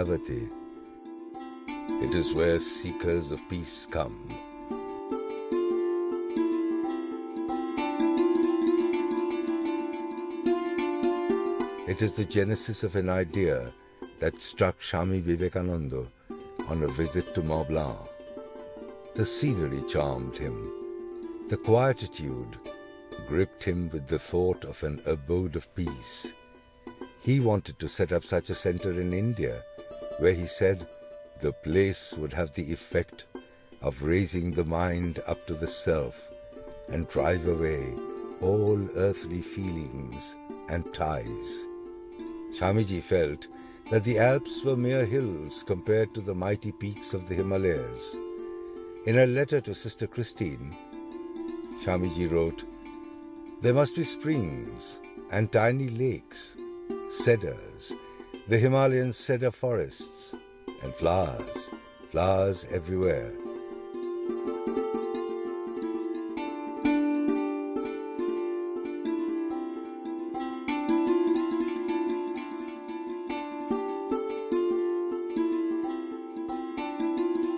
Mayavati. It is where seekers of peace come. It is the genesis of an idea that struck Swami Vivekananda on a visit to Mont Blanc. The scenery charmed him. The quietude gripped him with the thought of an abode of peace. He wanted to set up such a center in India, where he said the place would have the effect of raising the mind up to the self and drive away all earthly feelings and ties. Swamiji felt that the Alps were mere hills compared to the mighty peaks of the Himalayas. In a letter to Sister Christine, Swamiji wrote, "There must be springs and tiny lakes, cedars, the Himalayan cedar forests, and flowers, flowers everywhere.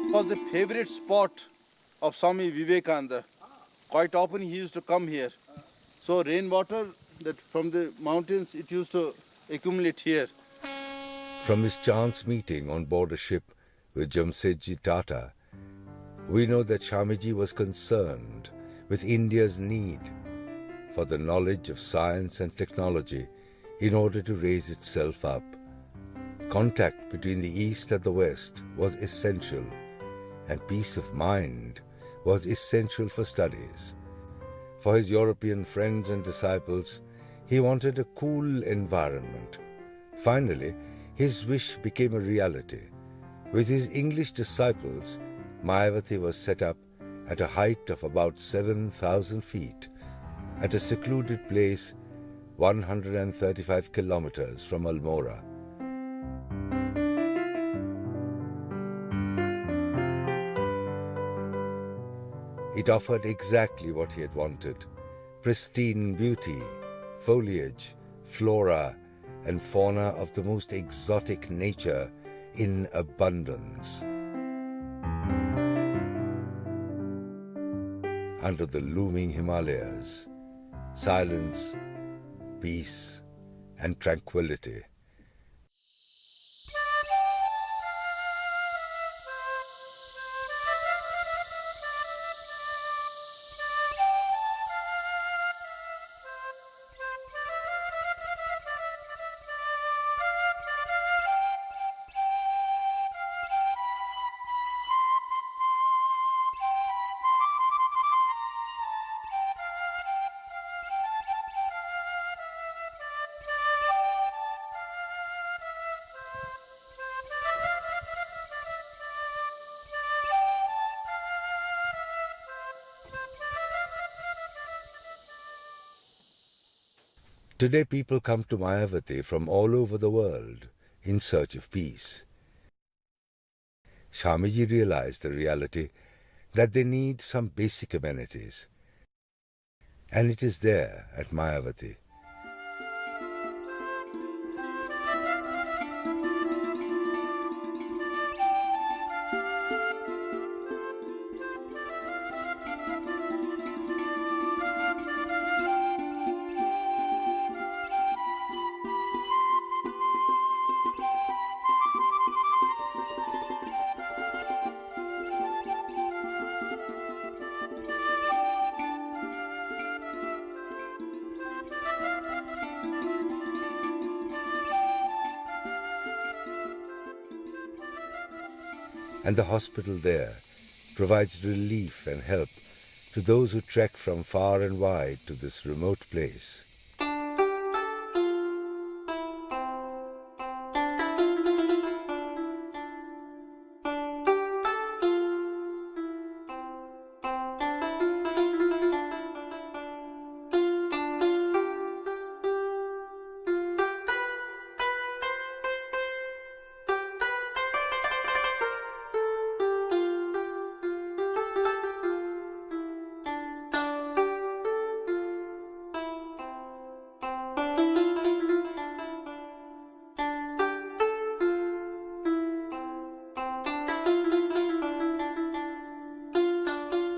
It was the favorite spot of Swami Vivekananda. Quite often he used to come here. So rainwater that from the mountains, it used to accumulate here. From his chance meeting on board a ship with Jamsetji Tata, we know that Swamiji was concerned with India's need for the knowledge of science and technology in order to raise itself up. Contact between the East and the West was essential, and peace of mind was essential for studies. For his European friends and disciples, he wanted a cool environment. Finally, his wish became a reality. With his English disciples, Mayavati was set up at a height of about 7,000 feet, at a secluded place 135 kilometers from Almora. It offered exactly what he had wanted: pristine beauty, foliage, flora, and fauna of the most exotic nature in abundance. Under the looming Himalayas, silence, peace, and tranquility. Today people come to Mayavati from all over the world in search of peace. Swamiji realized the reality that they need some basic amenities, and it is there at Mayavati. And the hospital there provides relief and help to those who trek from far and wide to this remote place.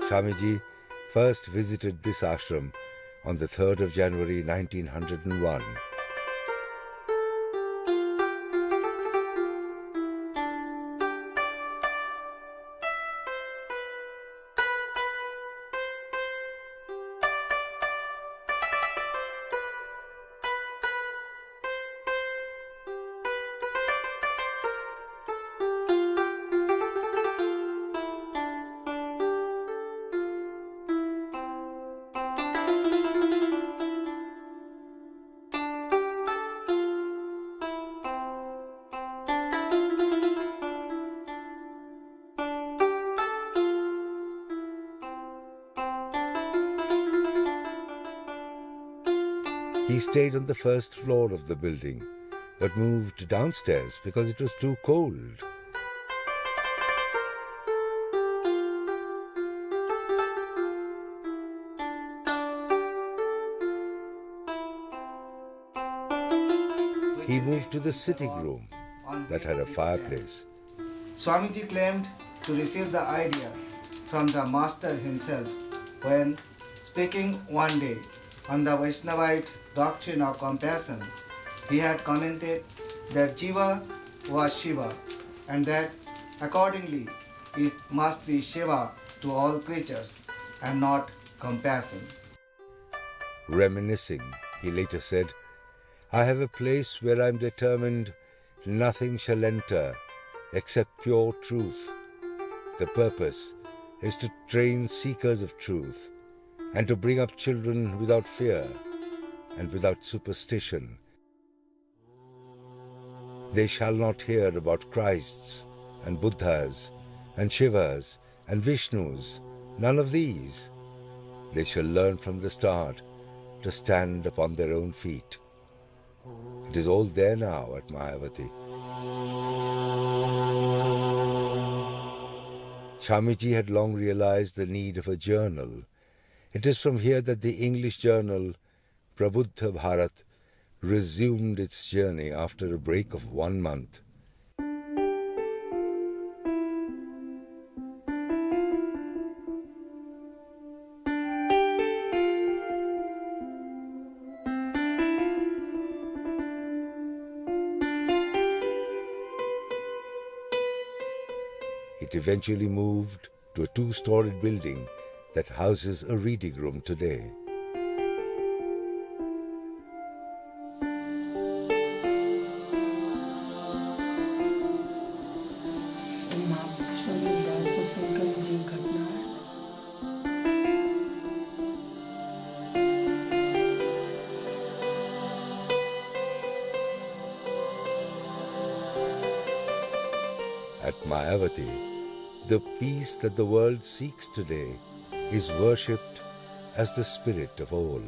Swamiji first visited this ashram on the 3rd of January 1901. He stayed on the first floor of the building, but moved downstairs because it was too cold. He moved to the sitting room that had a fireplace. Swamiji claimed to receive the idea from the master himself when, speaking one day on the Vaishnavite doctrine of compassion, he had commented that Jiva was Shiva and that accordingly it must be Shiva to all creatures and not compassion. Reminiscing, he later said, "I have a place where I am determined nothing shall enter except pure truth. The purpose is to train seekers of truth and to bring up children without fear and without superstition. They shall not hear about Christs and Buddhas and Shivas and Vishnus, none of these. They shall learn from the start to stand upon their own feet." It is all there now at Mayavati. Swamiji had long realized the need of a journal. It is from here that the English journal Prabuddha Bharat resumed its journey after a break of 1 month. It eventually moved to a 2-storied building that houses a reading room today. At Mayavati, the peace that the world seeks today is worshipped as the spirit of all.